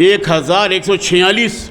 1146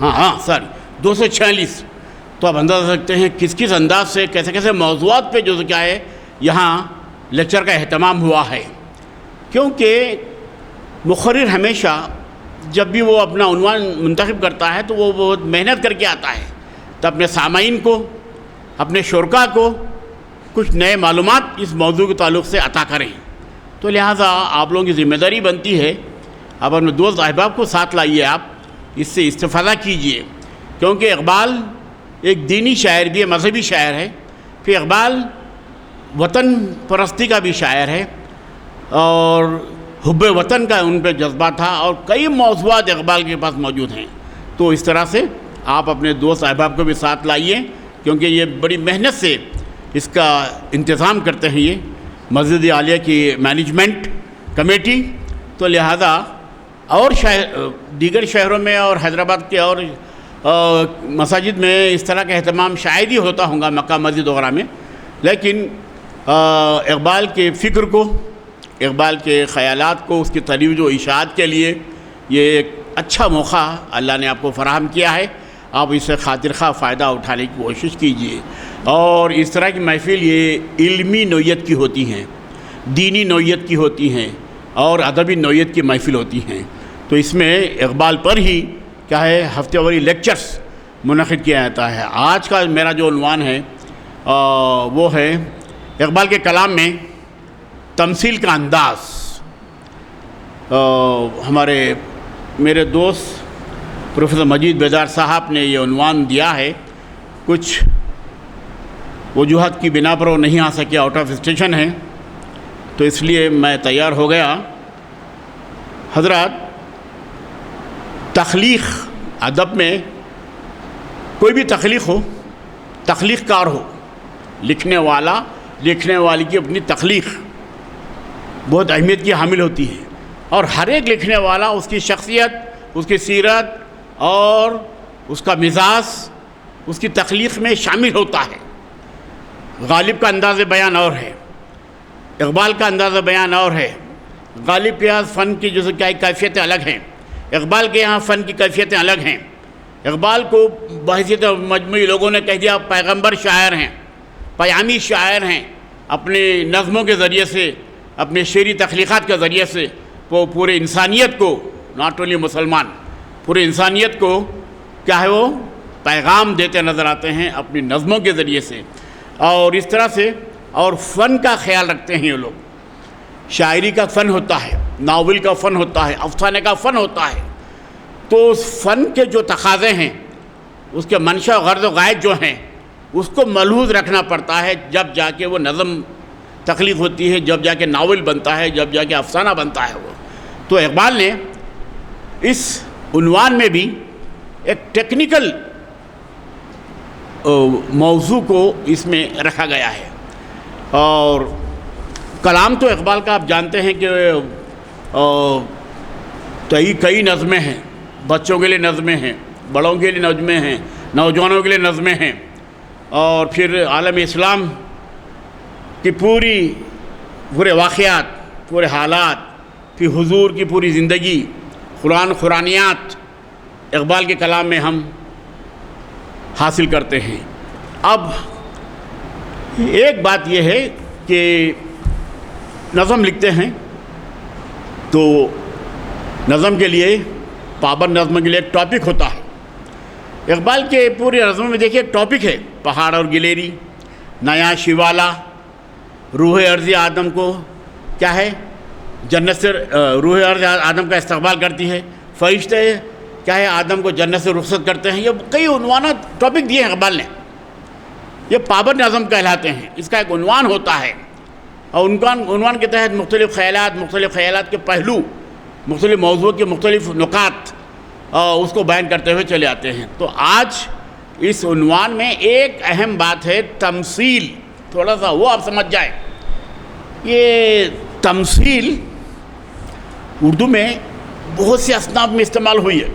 ہاں سر 246. تو آپ اندازہ سکتے ہیں کس انداز سے کیسے موضوعات پہ جو کیا ہے یہاں لیکچر کا اہتمام ہوا ہے. کیونکہ مقرر ہمیشہ جب بھی وہ اپنا عنوان منتخب کرتا ہے تو وہ بہت محنت کر کے آتا ہے تو اپنے سامعین کو، اپنے شرکاء کو کچھ نئے معلومات اس موضوع کے تعلق سے عطا کریں. تو لہٰذا آپ لوگوں کی ذمہ داری بنتی ہے آپ اپنے دوست احباب کو ساتھ لائیے، آپ اس سے استفادہ کیجئے. کیونکہ اقبال ایک دینی شاعر بھی ہے، مذہبی شاعر ہے. پھر اقبال وطن پرستی کا بھی شاعر ہے اور حب وطن کا ان پہ جذبہ تھا، اور کئی موضوعات اقبال کے پاس موجود ہیں. تو اس طرح سے آپ اپنے دوست احباب کو بھی ساتھ لائیے، کیونکہ یہ بڑی محنت سے اس کا انتظام کرتے ہیں یہ مسجد عالیہ کی مینجمنٹ کمیٹی. تو لہذا اور دیگر شہروں میں اور حیدرآباد کے اور مساجد میں اس طرح کا اہتمام شاید ہی ہوتا ہوگا، مکہ مسجد وغیرہ میں، لیکن اقبال کے فکر کو، اقبال کے خیالات کو، اس کی ترویج و اشاعت کے لیے یہ ایک اچھا موقع اللہ نے آپ کو فراہم کیا ہے. آپ اس سے خاطر خواہ فائدہ اٹھانے کی کوشش کیجیے. اور اس طرح کی محفل یہ علمی نوعیت کی ہوتی ہیں، دینی نوعیت کی ہوتی ہیں اور ادبی نوعیت کی محفل ہوتی ہیں. تو اس میں اقبال پر ہی کیا ہے ہفتے واری لیکچرز منعقد کیا جاتا ہے. آج کا میرا جو عنوان ہے وہ ہے اقبال کے کلام میں تمثیل کا انداز. میرے دوست پروفیسر مجید بیدار صاحب نے یہ عنوان دیا ہے. کچھ وجوہات کی بنا پر وہ نہیں آ سکے، آؤٹ آف اسٹیشن ہیں، تو اس لیے میں تیار ہو گیا. حضرات، تخلیق ادب میں کوئی بھی تخلیق ہو، تخلیق کار ہو، لکھنے والا، لکھنے والی کی اپنی تخلیق بہت اہمیت کی حامل ہوتی ہے. اور ہر ایک لکھنے والا اس کی شخصیت، اس کی سیرت اور اس کا مزاج اس کی تخلیق میں شامل ہوتا ہے. غالب کا انداز بیان اور ہے، اقبال کا انداز بیان اور ہے. غالب کے یہاں فن کی جو کیا کیفیتیں الگ ہیں، اقبال کے یہاں فن کی کیفیتیں الگ ہیں. اقبال کو بحیثیت مجموعی لوگوں نے کہہ دیا پیغمبر شاعر ہیں، پیامی شاعر ہیں. اپنے نظموں کے ذریعے سے، اپنے شعری تخلیقات کے ذریعے سے وہ پورے انسانیت کو، ناٹ اونلی مسلمان، پورے انسانیت کو کیا ہے وہ پیغام دیتے نظر آتے ہیں اپنی نظموں کے ذریعے سے. اور اس طرح سے اور فن کا خیال رکھتے ہیں یہ لوگ. شاعری کا فن ہوتا ہے، ناول کا فن ہوتا ہے، افسانے کا فن ہوتا ہے. تو اس فن کے جو تقاضے ہیں، اس کے منشا و غرض و غائب جو ہیں، اس کو ملحوظ رکھنا پڑتا ہے جب جا کے وہ نظم تخلیق ہوتی ہے، جب جا کے ناول بنتا ہے، جب جا کے افسانہ بنتا ہے وہ. تو اقبال نے اس عنوان میں بھی ایک ٹیکنیکل موضوع کو اس میں رکھا گیا ہے. اور کلام تو اقبال کا آپ جانتے ہیں کہ کئی نظمیں ہیں. بچوں کے لیے نظمیں ہیں، بڑوں کے لیے نظمیں ہیں، نوجوانوں کے لیے نظمیں ہیں. اور پھر عالم اسلام کی پورے واقعات، پورے حالات، پھر حضور کی پوری زندگی، قرآنیات اقبال کے کلام میں ہم حاصل کرتے ہیں. اب ایک بات یہ ہے کہ نظم لکھتے ہیں تو نظم کے لیے، پابند نظم کے لیے ایک ٹاپک ہوتا ہے. اقبال کے پورے نظم میں دیکھیے ایک ٹاپک ہے، پہاڑ اور گلیری، نیا شیوالا، روح ارض آدم کو کیا ہے جنت سے، روح ارض آدم کا استقبال کرتی ہے. فرشتے کیا ہے آدم کو جنت سے رخصت کرتے ہیں. یہ کئی عنوانات ٹاپک دیے ہیں اقبال نے. یہ پابند نظم کہلاتے ہیں. اس کا ایک عنوان ہوتا ہے اور عنوان کے تحت مختلف خیالات کے پہلو، مختلف موضوع کے مختلف نکات اس کو بیان کرتے ہوئے چلے آتے ہیں. تو آج اس عنوان میں ایک اہم بات ہے تمثیل. تھوڑا سا وہ آپ سمجھ جائیں. یہ تمثیل اردو میں بہت سے اصناف میں استعمال ہوئی ہے.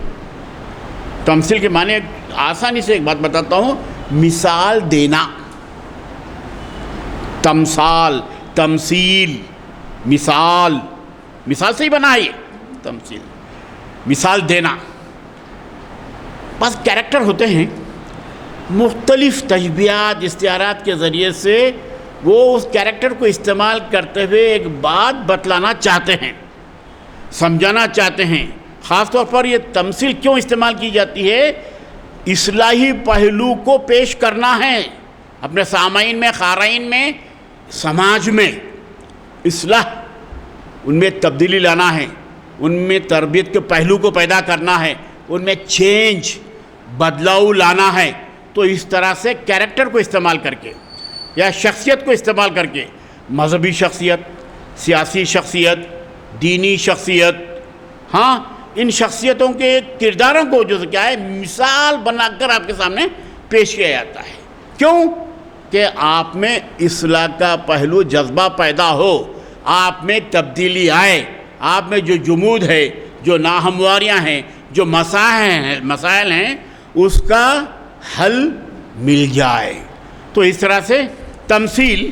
تمثیل کے معنی آسانی سے ایک بات بتاتا ہوں، مثال دینا. تمثال، تمثیل، مثال سے ہی بنا ہے یہ تمثیل، مثال دینا. بس کیریکٹر ہوتے ہیں مختلف تشبیہات استعارات کے ذریعے سے وہ اس کیریکٹر کو استعمال کرتے ہوئے ایک بات بتلانا چاہتے ہیں، سمجھانا چاہتے ہیں۔ خاص طور پر یہ تمثیل کیوں استعمال کی جاتی ہے؟ اصلاحی پہلو کو پیش کرنا ہے، اپنے سامعین میں، قارئین میں، سماج میں اصلاح، ان میں تبدیلی لانا ہے، ان میں تربیت کے پہلو کو پیدا کرنا ہے، ان میں چینج، بدلاؤ لانا ہے۔ تو اس طرح سے کیریکٹر کو استعمال کر کے یا شخصیت کو استعمال کر کے، مذہبی شخصیت، سیاسی شخصیت، دینی شخصیت، ہاں ان شخصیتوں کے کرداروں کو جو کیا ہے مثال بنا کر آپ کے سامنے پیش کیا جاتا ہے۔ کیوں؟ کہ آپ میں اصلاح کا پہلو جذبہ پیدا ہو، آپ میں تبدیلی آئے، آپ میں جو جمود ہے، جو ناہمواریاں ہیں، جو مسائل ہیں، اس کا حل مل جائے۔ تو اس طرح سے تمثیل،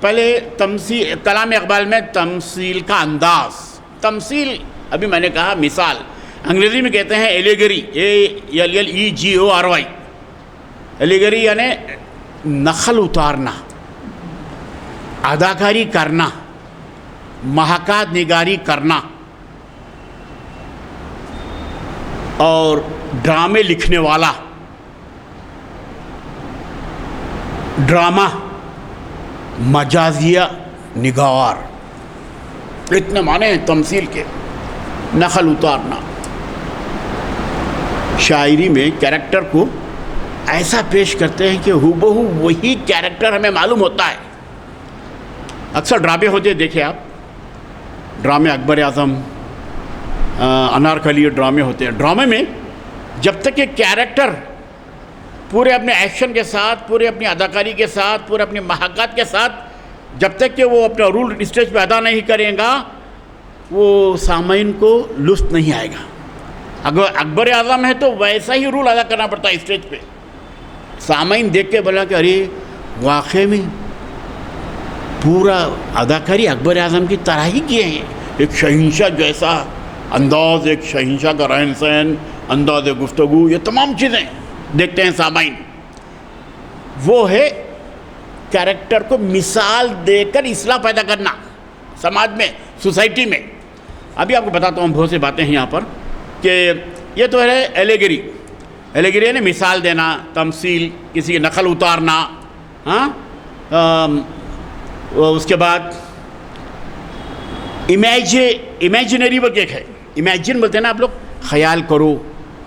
پہلے تمثیل کلام اقبال میں تمثیل کا انداز، تمثیل ابھی میں نے کہا مثال، انگریزی میں کہتے ہیں ایلیگری، ALLEGORY، ایلیگری یعنی نقل اتارنا، اداکاری کرنا، محاکات نگاری کرنا، اور ڈرامے لکھنے والا، ڈرامہ، مجازیہ نگار، اتنے معنی ہیں تمثیل کے، نقل اتارنا۔ شاعری میں کیریکٹر کو ایسا پیش کرتے ہیں کہ ہو بہو وہی کیریکٹر ہمیں معلوم ہوتا ہے۔ اکثر ڈرامے ہوتے دیکھیں آپ، ڈرامے اکبر اعظم، انارکلی ڈرامے ہوتے ہیں۔ ڈرامے میں جب تک کہ کیریکٹر پورے اپنے ایکشن کے ساتھ، پورے اپنی اداکاری کے ساتھ، پورے اپنی محاکات کے ساتھ، جب تک کہ وہ اپنا رول اسٹیج پہ ادا نہیں کرے گا، وہ سامعین کو لطف نہیں آئے گا۔ اگر اکبر اعظم ہے تو ویسا ہی رول ادا کرنا پڑتا ہے اسٹیج پہ، سامعین دیکھ کے بولا کہ ارے واقعی میں پورا اداکاری اکبر اعظم کی طرح ہی کیے ہیں، ایک شہنشاہ جیسا انداز، ایک شہنشاہ کا رہن سہن، انداز گفتگو، یہ تمام چیزیں دیکھتے ہیں سامعین۔ وہ ہے کیریکٹر کو مثال دے کر اصلاح پیدا کرنا سماج میں، سوسائٹی میں۔ ابھی آپ کو بتاتا ہوں بہت سی باتیں ہیں یہاں پر، کہ یہ تو ہے ایلیگری، ایلیگری یعنی مثال دینا، تمثیل، کسی کی نقل اتارنا، ہاں۔ اس کے بعد امیجنری ورک ایک ہے، امیجن بولتے ہیں نا آپ لوگ، خیال کرو،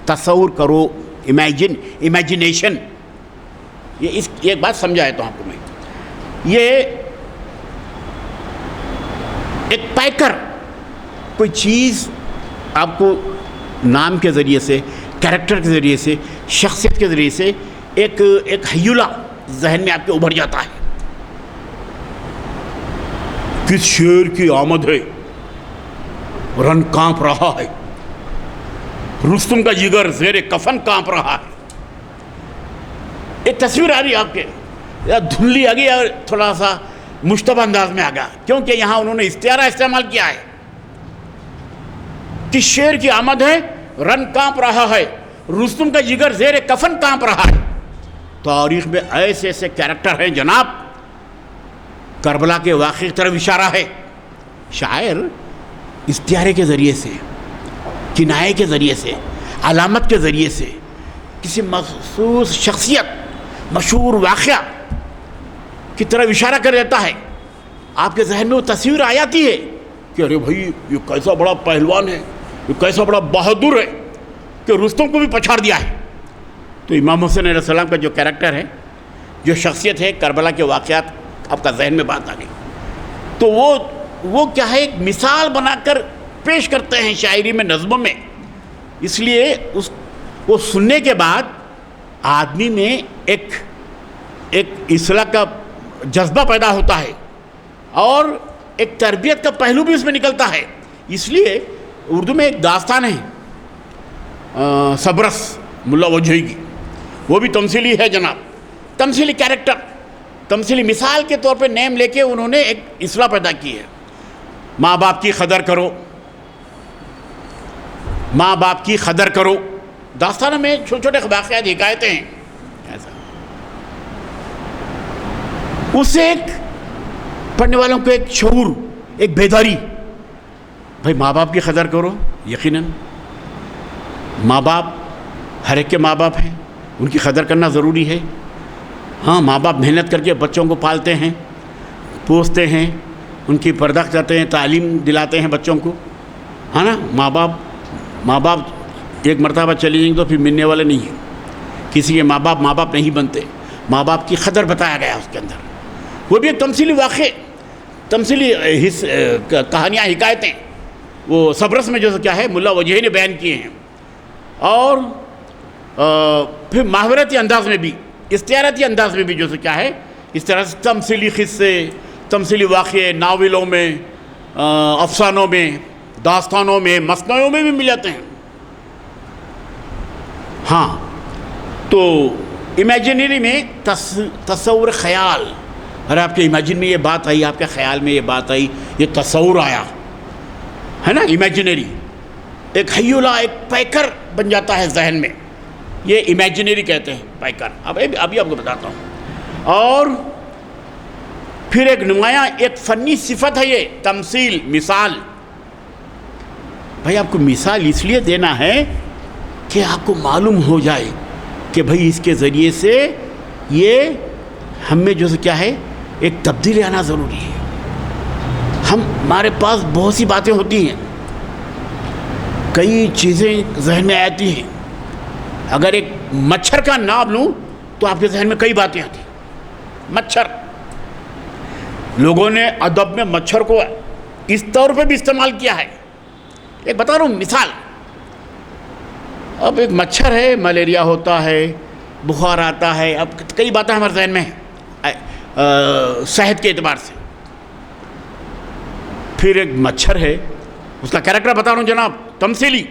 تصور کرو، امیجنیشن۔ یہ ایک بات سمجھا ہے تو آپ کو میں، یہ ایک پیکر، کوئی چیز آپ کو نام کے ذریعے سے، کیریکٹر کے ذریعے سے، شخصیت کے ذریعے سے ایک ہیولہ ذہن میں آپ کے ابھر جاتا ہے۔ کس شیر کی آمد ہے، رن کانپ رہا ہے، رستم کا جگر زیر کفن کانپ رہا ہے۔ ایک تصویر آ رہی ہے آپ کے، یا دھندلی آ گئی اور تھوڑا سا مشتبہ انداز میں آ گیا، کیونکہ یہاں انہوں نے استعارہ استعمال کیا ہے۔ کس شیر کی آمد ہے، رن کانپ رہا ہے، رستم کا جگر زیر کفن کانپ رہا ہے۔ تاریخ میں ایسے ایسے کیریکٹر ہیں جناب، کربلا کے واقعے کی طرف اشارہ ہے۔ شاعر استعارے کے ذریعے سے، کنایے کے ذریعے سے، علامت کے ذریعے سے کسی مخصوص شخصیت، مشہور واقعہ کی طرف اشارہ کر دیتا ہے۔ آپ کے ذہن میں وہ تصویر آ جاتی ہے کہ ارے بھائی یہ کیسا بڑا پہلوان ہے، یہ کیسا بڑا بہادر ہے کہ رستم کو بھی پچھاڑ دیا ہے۔ تو امام حسین علیہ السلام کا جو کیریکٹر ہے، جو شخصیت ہے، کربلا کے واقعات آپ کا ذہن میں بات آ گئی، تو وہ کیا ہے، ایک مثال بنا کر پیش کرتے ہیں شاعری میں، نظموں میں۔ اس لیے وہ سننے کے بعد آدمی میں ایک اصلاح کا جذبہ پیدا ہوتا ہے، اور ایک تربیت کا پہلو بھی اس میں نکلتا ہے۔ اس لیے اردو میں ایک داستان ہے صبرس ملا وجہی کی، وہ بھی تمثیلی ہے جناب، تمثیلی کیریکٹر، تمثیلی مثال کے طور پہ نیم لے کے انہوں نے ایک اصلاح پیدا کی ہے۔ ماں باپ کی قدر کرو، ماں باپ کی قدر کرو، داستانوں میں چھوٹے چھوٹے واقعات حکایتیں ہیں ایسا. اس سے ایک پڑھنے والوں کو ایک شعور، ایک بیداری، بھائی ماں باپ کی قدر کرو. یقیناً ماں باپ ہر ایک کے ماں باپ ہیں، ان کی قدر کرنا ضروری ہے. ہاں ماں باپ محنت کر کے بچوں کو پالتے ہیں، پوستے ہیں، ان کی پردہ کرتے ہیں، تعلیم دلاتے ہیں بچوں کو، ہے نا. ماں باپ ایک مرتبہ چلی جائیں تو پھر ملنے والے نہیں ہیں. کسی کے ماں باپ نہیں بنتے. ماں باپ کی قدر بتایا گیا اس کے اندر. وہ بھی ایک تمثیلی واقعے، تمثیلی کہانیاں، حکایتیں وہ صبرس میں جو کیا ہے ملا وجہ نے بیان کیے ہیں. اور پھر محاورتی انداز میں بھی، استعاراتی انداز میں بھی جو کیا ہے اس طرح سے تمثیلی قصے، تمثیلی واقعے ناولوں میں، افسانوں میں، داستانوں میں، مثنویوں میں بھی مل جاتے ہیں. ہاں تو امیجنری میں تصور، خیال. اگر آپ کے امیجن میں یہ بات آئی، آپ کے خیال میں یہ بات آئی، یہ تصور آیا ہے نا، امیجنری ایک حیولہ، ایک پیکر بن جاتا ہے ذہن میں. یہ امیجنری کہتے ہیں، پیکر. ابھی آپ کو بتاتا ہوں. اور پھر ایک نمایاں ایک فنی صفت ہے یہ تمثیل، مثال. بھائی آپ کو مثال اس لیے دینا ہے کہ آپ کو معلوم ہو جائے کہ بھائی اس کے ذریعے سے یہ ہم میں جو کیا ہے ایک تبدیلی آنا ضروری ہے. ہمارے پاس بہت سی باتیں ہوتی ہیں، کئی چیزیں ذہن میں آتی ہیں. اگر ایک مچھر کا نام لوں تو آپ کے ذہن میں کئی باتیں آتی ہیں. مچھر، لوگوں نے ادب میں مچھر کو اس طور پہ بھی استعمال کیا ہے. ایک بتا رہا ہوں مثال. اب ایک مچھر ہے، ملیریا ہوتا ہے، بخار آتا ہے، اب کئی باتیں ہمارے ذہن میں ہیں صحت کے اعتبار سے. پھر ایک مچھر ہے، اس کا کیریکٹر بتا رہا ہوں جناب، تمثیلی.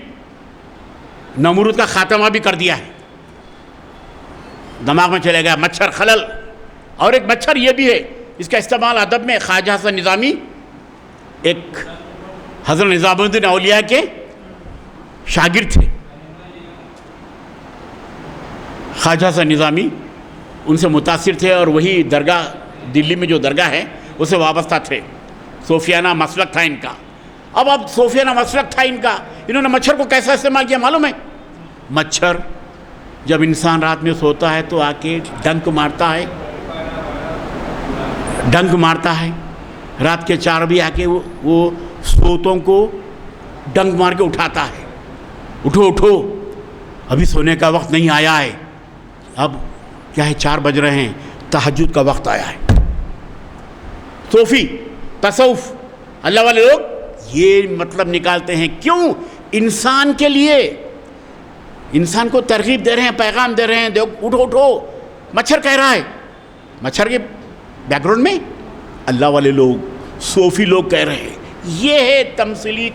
نمرود کا خاتمہ بھی کر دیا ہے، دماغ میں چلے گیا مچھر خلل. اور ایک مچھر یہ بھی ہے، اس کا استعمال ادب میں خواجہ حسن نظامی ایک حضرت نظام الدین اولیاء کے شاگرد تھے. خواجہ حسن نظامی ان سے متاثر تھے اور وہی درگاہ دلی میں جو درگاہ ہے اس سے وابستہ تھے. صوفیانہ مسلک تھا ان کا. اب صوفیانہ مسلک تھا ان کا. انہوں نے مچھر کو کیسا استعمال کیا معلوم ہے؟ مچھر جب انسان رات میں سوتا ہے تو آ کے ڈنک مارتا ہے. رات کے 4 بجے آ کے وہ سوتوں کو ڈنک مار کے اٹھاتا ہے. اٹھو ابھی سونے کا وقت نہیں آیا ہے. اب کیا ہے 4 بج رہے ہیں، تہجد کا وقت آیا ہے. صوفی، تصوف، اللہ والے لوگ یہ مطلب نکالتے ہیں. کیوں؟ انسان کے لیے، انسان کو ترغیب دے رہے ہیں، پیغام دے رہے ہیں. دیکھو اٹھو. مچھر کہہ رہا ہے، مچھر کے بیک گراؤنڈ میں اللہ والے لوگ، صوفی لوگ کہہ رہے ہیں. یہ ہے تمثیلی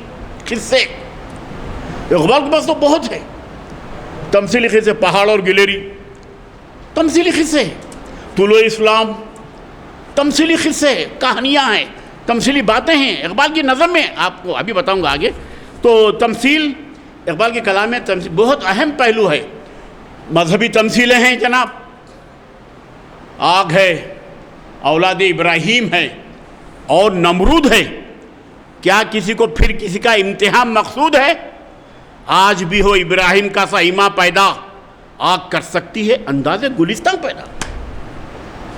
قصے. اقبال کے پاس تو بہت ہے تمثیلی قصے. پہاڑ اور گلیری تمثیلی قصے. طلوع اسلام تمثیلی قصے، کہانیاں ہیں، تمثیلی باتیں ہیں اقبال کی نظم میں. آپ کو ابھی بتاؤں گا آگے. تو تمثیل اقبال کے کلام میں تمثیل بہت اہم پہلو ہے. مذہبی تمثیلیں ہیں جناب. آگ ہے، اولاد ابراہیم ہے اور نمرود ہے. کیا کسی کو پھر کسی کا امتحان مقصود ہے؟ آج بھی ہو ابراہیم کا سا ایما پیدا، آگ کر سکتی ہے انداز گلستان پیدا.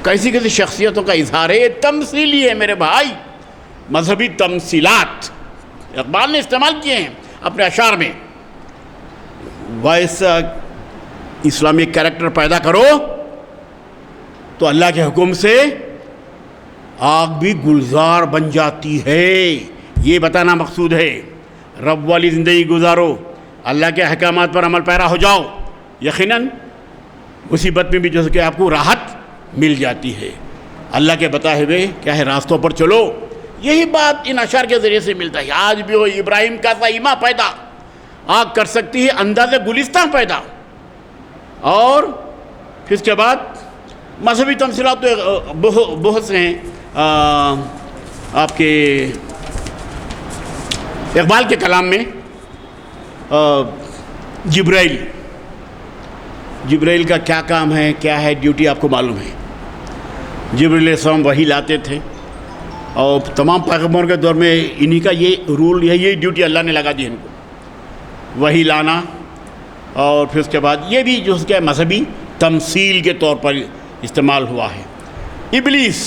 کیسی کیسی شخصیتوں کا اظہار ہے. یہ تمثیلی ہے میرے بھائی. مذہبی تمثیلات اقبال نے استعمال کیے ہیں اپنے اشعار میں. ویسا اسلامی کریکٹر پیدا کرو تو اللہ کے حکم سے آگ بھی گلزار بن جاتی ہے. یہ بتانا مقصود ہے. رب والی زندگی گزارو، اللہ کے احکامات پر عمل پیرا ہو جاؤ. یقیناً مصیبت میں بھی جو کہ آپ کو راحت مل جاتی ہے. اللہ کے بتائے ہوئے کیا ہے راستوں پر چلو. یہی بات ان اشعار کے ذریعے سے ملتا ہے. آج بھی ہو ابراہیم کا سا ایما پیدا، آگ کر سکتی ہے انداز گلستان پیدا. اور پھر اس کے بعد مذہبی تمثیلات تو بہت سے ہیں. آپ کے اقبال کے کلام میں جبرائیل جبرائیل کا کیا کام ہے، کیا ہے ڈیوٹی آپ کو معلوم ہے۔ جبرائیل علیہ السلام وحی لاتے تھے، اور تمام پیغمبروں کے دور میں انہی کا یہ رول ہے، یہی ڈیوٹی اللہ نے لگا دی ان کو، وحی لانا۔ اور پھر اس کے بعد یہ بھی جو اس کے مذہبی تمثیل کے طور پر استعمال ہوا ہے۔ ابلیس،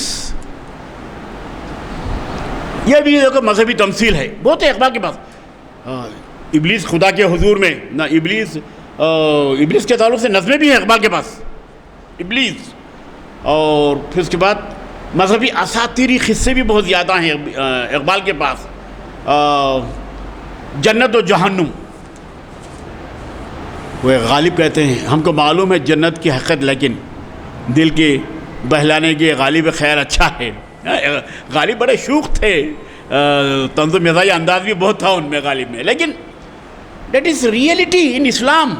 یہ بھی ایک مذہبی تمثیل ہے، بہت ہے اقبال کے پاس۔ ابلیس خدا کے حضور میں نہ، ابلیس کے تعلق سے نظمیں بھی ہیں اقبال کے پاس، ابلیس۔ اور پھر اس کے بعد مذہبی اساطیری قصے بھی بہت زیادہ ہیں اقبال کے پاس۔ جنت و جہنم، وہ غالب کہتے ہیں ہم کو معلوم ہے جنت کی حقیقت، لیکن دل کے بہلانے کے غالب خیر اچھا ہے۔ غالب بڑے شوخ تھے، طنز و مزاحی انداز بھی بہت تھا ان میں غالب میں، لیکن دیٹ از ریئلٹی ان اسلام۔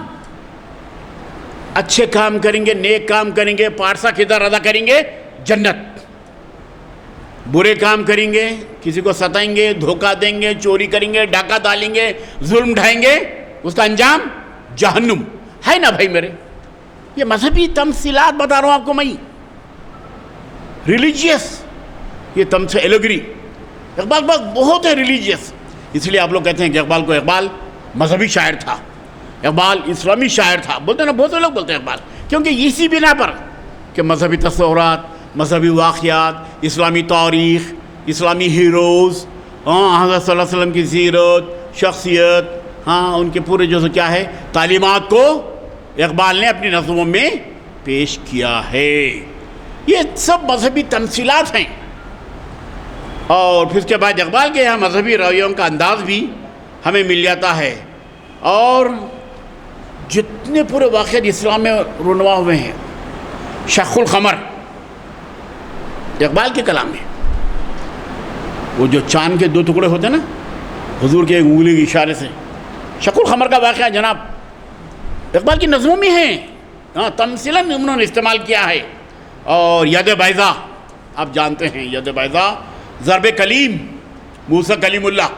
اچھے کام کریں گے، نیک کام کریں گے، پارسا کردار ادا کریں گے، جنت۔ برے کام کریں گے، کسی کو ستائیں گے، دھوکہ دیں گے، چوری کریں گے، ڈاکہ ڈالیں گے، ظلم ڈھائیں گے، اس کا انجام جہنم ہے نا بھائی میرے۔ یہ مذہبی تمثیلات بتا رہا ہوں آپ کو میں، ریلیجیس، یہ تمثیل ایلوگری۔ اقبال بہت ہے ریلیجیس، اس لیے آپ لوگ کہتے ہیں کہ اقبال مذہبی شاعر تھا، اقبال اسلامی شاعر تھا، بولتے ہیں نا، بہت سے لوگ بولتے ہیں اقبال، کیونکہ اسی بنا پر کہ مذہبی تصورات، مذہبی واقعات، اسلامی تاریخ، اسلامی ہیروز، حضرت صلی اللہ علیہ وسلم کی سیرت، شخصیت، ان کے پورے جو کیا ہے تعلیمات کو اقبال نے اپنی نظموں میں پیش کیا ہے۔ یہ سب مذہبی تمثیلات ہیں۔ اور پھر اس کے بعد اقبال کے یہاں مذہبی رویوں کا انداز بھی ہمیں مل جاتا ہے، اور جتنے پورے واقعات اسلام میں رونما ہوئے ہیں، شق القمر اقبال کے کلام میں، وہ جو چاند کے 2 ٹکڑے ہوتے ہیں نا، حضور کے ایک انگلی کے اشارے سے، شق القمر کا واقعہ جناب اقبال کی نظموں میں ہیں، تمثیلاً انہوں نے استعمال کیا ہے۔ اور ید بیضا، آپ جانتے ہیں ید بیضا، ضرب کلیم، موسیٰ کلیم اللہ،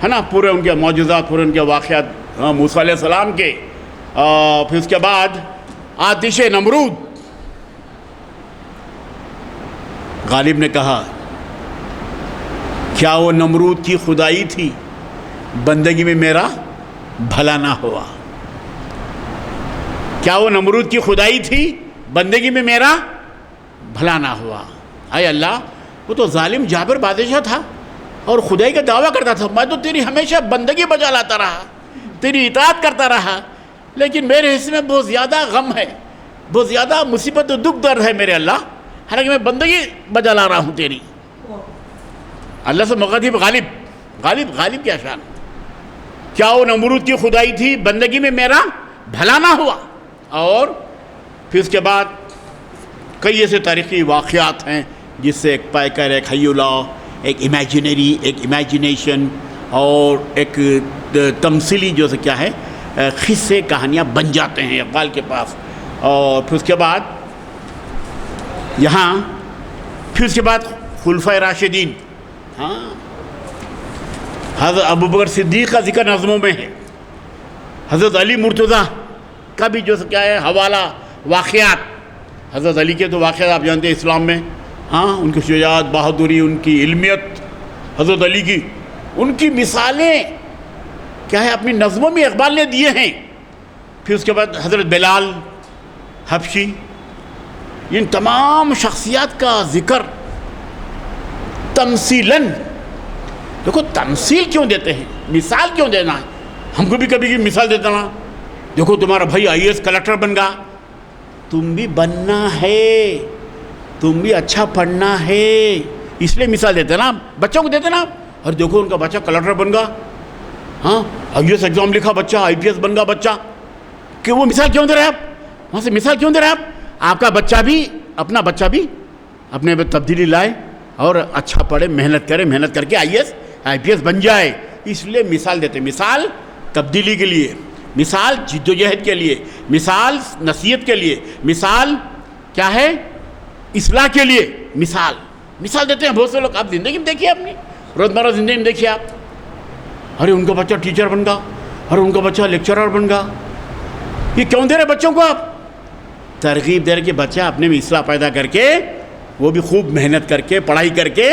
ہے نا، پورے ان کے معجزات، پورے ان کے واقعات موسیٰ علیہ السلام کے۔ پھر اس کے بعد آتش نمرود، غالب نے کہا کیا وہ نمرود کی خدائی تھی، بندگی میں میرا بھلا نہ ہوا۔ کیا وہ نمرود کی خدائی تھی، بندگی میں میرا بھلا نہ ہوا۔ اے اللہ، وہ تو ظالم جابر بادشاہ تھا اور خدائی کا دعویٰ کرتا تھا، میں تو تیری ہمیشہ بندگی بجا لاتا رہا، تیری اطاعت کرتا رہا، لیکن میرے حصے میں بہت زیادہ غم ہے، بہت زیادہ مصیبت و دکھ درد ہے میرے اللہ، حالانکہ میں بندگی بجا لا رہا ہوں تیری۔ اللہ سے مغضب غالب کیا شان۔ کیا وہ نمرود کی خدائی تھی، بندگی میں میرا بھلا نہ ہوا۔ اور پھر اس کے بعد کئی ایسے تاریخی واقعات ہیں جس سے ایک پیکر، ایک حیولہ، ایک امیجنری، ایک امیجنیشن، اور ایک تمثیلی جو سے کیا ہے قصے کہانیاں بن جاتے ہیں اقبال کے پاس۔ اور پھر اس کے بعد یہاں پھر اس کے بعد خلفائے راشدین، حضرت ابوبکر صدیق کا ذکر نظموں میں ہے، حضرت علی مرتضیٰ کا بھی جو کیا ہے حوالہ، واقعات، حضرت علی کے تو واقعات آپ جانتے ہیں اسلام میں، ان کی شجاعت، بہادری، ان کی علمیت، حضرت علی کی ان کی مثالیں کیا ہے اپنی نظموں میں اقبال نے دیے ہیں۔ پھر اس کے بعد حضرت بلال حبشی، ان تمام شخصیات کا ذکر تمثیلاً۔ دیکھو تمثیل کیوں دیتے ہیں، مثال کیوں دینا ہے، ہم کو بھی کبھی مثال دیتا نا، دیکھو تمہارا بھائی IAS کلکٹر بن گا، تم بھی بننا ہے، تم بھی اچھا پڑھنا ہے، اس لیے مثال دیتے نا، بچوں کو دیتے نا، اور دیکھو ان کا بچہ کلکٹر بن گا، IAS ایگزام لکھا بچہ، IPS بن گا بچہ، کہ وہ مثال کیوں دے رہے ہیں آپ، وہاں سے مثال کیوں دے رہے ہیں آپ کا بچہ بھی، اپنا بچہ بھی اپنے میں تبدیلی لائے اور اچھا پڑھے، محنت کرے، محنت کر کے IAS IPS بن جائے، اس لیے مثال دیتے ہیں۔ مثال تبدیلی کے لیے، مثال جد و جہد کے لیے، مثال نصیحت کے لیے، مثال کیا ہے اصلاح کے لیے، مثال دیتے ہیں بہت سے لوگ۔ آپ زندگی میں دیکھیے، اپنی روزمرہ زندگی میں دیکھیے آپ، ارے ان کا بچہ ٹیچر بن گا، ارے ان کا بچہ لیکچرر بن گا، یہ کیوں دے رہے بچوں کو آپ؟ ترغیب دے رہے کہ بچہ اپنے میں اصلاح پیدا کر کے وہ بھی خوب محنت کر کے پڑھائی کر کے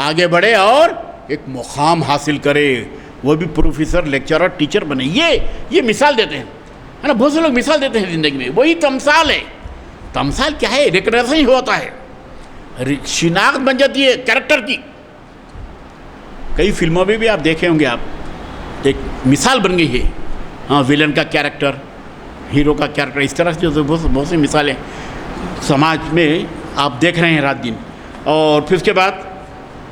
آگے بڑھے اور ایک مقام حاصل کرے، وہ بھی پروفیسر، لیکچرر، ٹیچر بنے. یہ مثال دیتے ہیں، ہے نا. بہت سے لوگ مثال دیتے ہیں زندگی میں، وہی تمثال ہے. تمثال کیا ہے؟ ریکگنیشن ہی ہوتا ہے، شناخت بن جاتی ہے کیریکٹر کی. کئی فلموں میں بھی آپ دیکھے ہوں گے، آپ ایک مثال بن گئی ہے. ہاں، ویلن کا کیریکٹر، ہیرو کا کیریکٹر، اس طرح سے بہت سی مثالیں سماج میں آپ دیکھ رہے ہیں رات دن. اور پھر اس کے بعد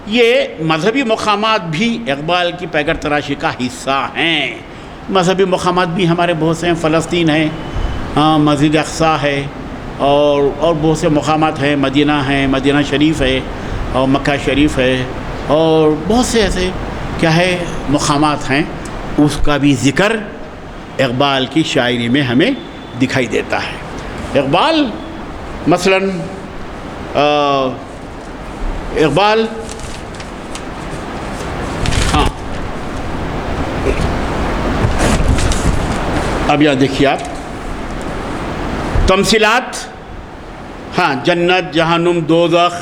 یہ مذہبی مقامات بھی اقبال کی پیکر تراشی کا حصہ ہیں. مذہبی مقامات بھی ہمارے بہت سے ہیں. فلسطین ہے، ہاں، مسجد اقصیٰ ہے، اور بہت سے مقامات ہیں. مدینہ ہے، مدینہ شریف ہے، اور مکہ شریف ہے، اور بہت سے ایسے کیا ہے مقامات ہیں. اس کا بھی ذکر اقبال کی شاعری میں ہمیں دکھائی دیتا ہے. اقبال مثلاً اقبال ہاں، اب یہاں دیکھیے آپ تمثیلات. ہاں، جنت، جہنم، دوزخ،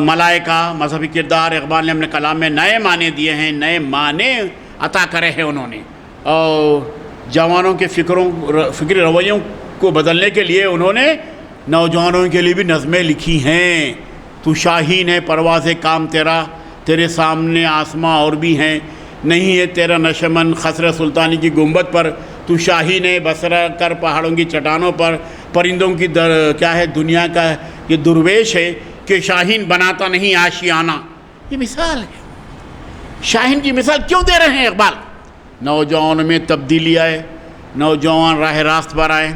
ملائکہ، مذہبی کردار. اقبال نے اپنے کلام میں نئے معنی دیے ہیں، نئے معنی عطا کرے ہیں انہوں نے. اور جوانوں کے فکری رویوں کو بدلنے کے لیے انہوں نے نوجوانوں کے لیے بھی نظمیں لکھی ہیں. تو شاہین ہے پرواز کام تیرا، تیرے سامنے آسماں اور بھی ہیں، نہیں ہے تیرا نشمن خسر سلطانی کی گنبد پر. تو شاہین ہے بسرا کر پہاڑوں کی چٹانوں پر. پرندوں کی کیا ہے دنیا کا یہ درویش ہے کہ شاہین بناتا نہیں آشیانہ. یہ مثال ہے. شاہین کی مثال کیوں دے رہے ہیں اقبال؟ نوجوانوں میں تبدیلی آئے، نوجوان راہ راست پر آئیں،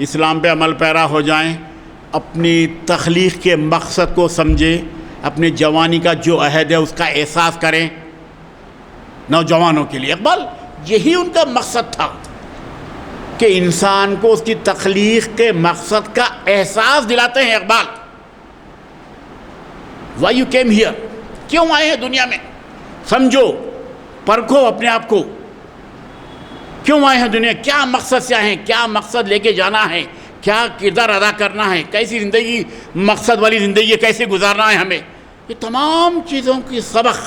اسلام پہ عمل پیرا ہو جائیں، اپنی تخلیق کے مقصد کو سمجھیں، اپنے جوانی کا جو عہد ہے اس کا احساس کریں. نوجوانوں کے لیے اقبال یہی ان کا مقصد تھا کہ انسان کو اس کی تخلیق کے مقصد کا احساس دلاتے ہیں. Iqbal why you came here، کیوں آئے ہیں دنیا میں؟ سمجھو، پرکھو اپنے آپ کو، کیوں آئے ہیں دنیا، کیا مقصد سے آئے ہیں، کیا مقصد لے کے جانا ہے، کیا کردار ادا کرنا ہے، کیسی زندگی، مقصد والی زندگی کیسے گزارنا ہے ہمیں. یہ تمام چیزوں کی سبق،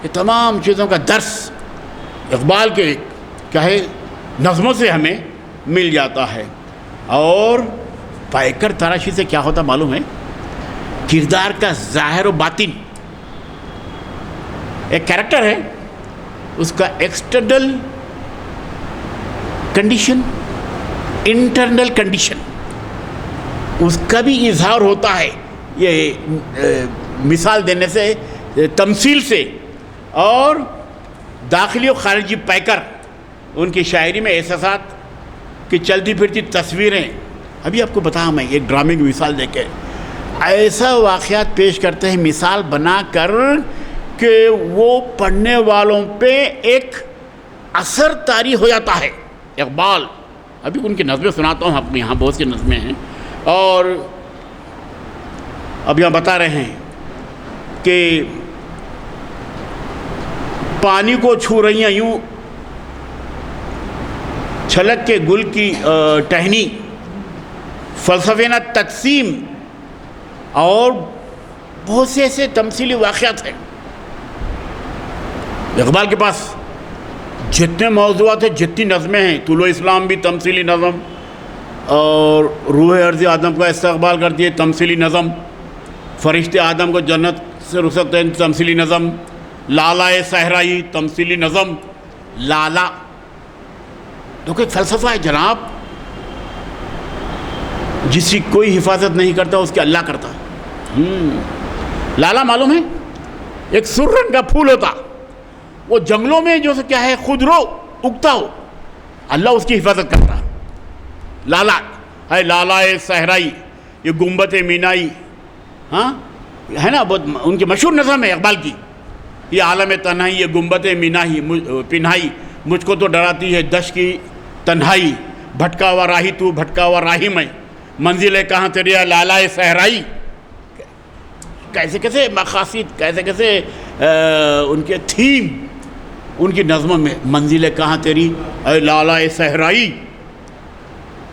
یہ تمام چیزوں کا درس اقبال کے کیا ہے نظموں سے ہمیں مل جاتا ہے. اور پیکر تراشی سے کیا ہوتا معلوم ہے؟ کردار کا ظاہر و باطن. ایک کیریکٹر ہے، اس کا ایکسٹرنل کنڈیشن، انٹرنل کنڈیشن، اس کا بھی اظہار ہوتا ہے. یہ مثال دینے سے، تمثیل سے. اور داخلی و خارجی پیکر ان کی شاعری میں احساسات کی چلتی پھرتی تصویریں. ابھی آپ کو بتایا میں ایک ڈرامے کی مثال دے کے ایسا واقعات پیش کرتے ہیں مثال بنا کر کہ وہ پڑھنے والوں پہ ایک اثر طاری ہو جاتا ہے. اقبال ابھی ان کی نظمیں سناتا ہوں، اپنے یہاں بہت سی نظمیں ہیں. اور اب یہاں بتا رہے ہیں کہ پانی کو چھو رہی ہیں یوں چھلک کے گل کی ٹہنی، فلسفے نہ تقسیم. اور بہت سے ایسے تمثیلی واقعات ہیں. اقبال کے پاس جتنے موضوعات ہیں، جتنی نظمیں ہیں، طلوع اسلام بھی تمثیلی نظم، اور روح عرض آدم کا استقبال کرتی ہے تمثیلی نظم، فرشتے آدم کو جنت سے رخصت ہیں تمثیلی نظم، لالہ صحرائی تمثیلی نظم. لالہ تو ایک فلسفہ ہے جناب، جس کی کوئی حفاظت نہیں کرتا اس کی اللہ کرتا. لالہ معلوم ہے؟ ایک سر رنگ کا پھول ہوتا، وہ جنگلوں میں جو کیا ہے خود رو اگتا ہو، اللہ اس کی حفاظت کرتا. لالہ ہے، لالہ صحرائی، یہ گنبد مینائی، ہاں ہے نا، بہت ان کی مشہور نظم ہے اقبال کی. یہ عالم تنہائی، یہ گنبد مینائی پنہائی، مجھ کو تو ڈراتی ہے دش کی تنہائی، بھٹکا ہوا راہی تو بھٹکا ہوا راہی میں، منزل ہے کہاں تیری لالہ صحرائی. کیسے کیسے مقاصد، کیسے کیسے ان کے تھیم ان کی نظموں میں، منزل ہے کہاں تیری اے لالہ صحرائی.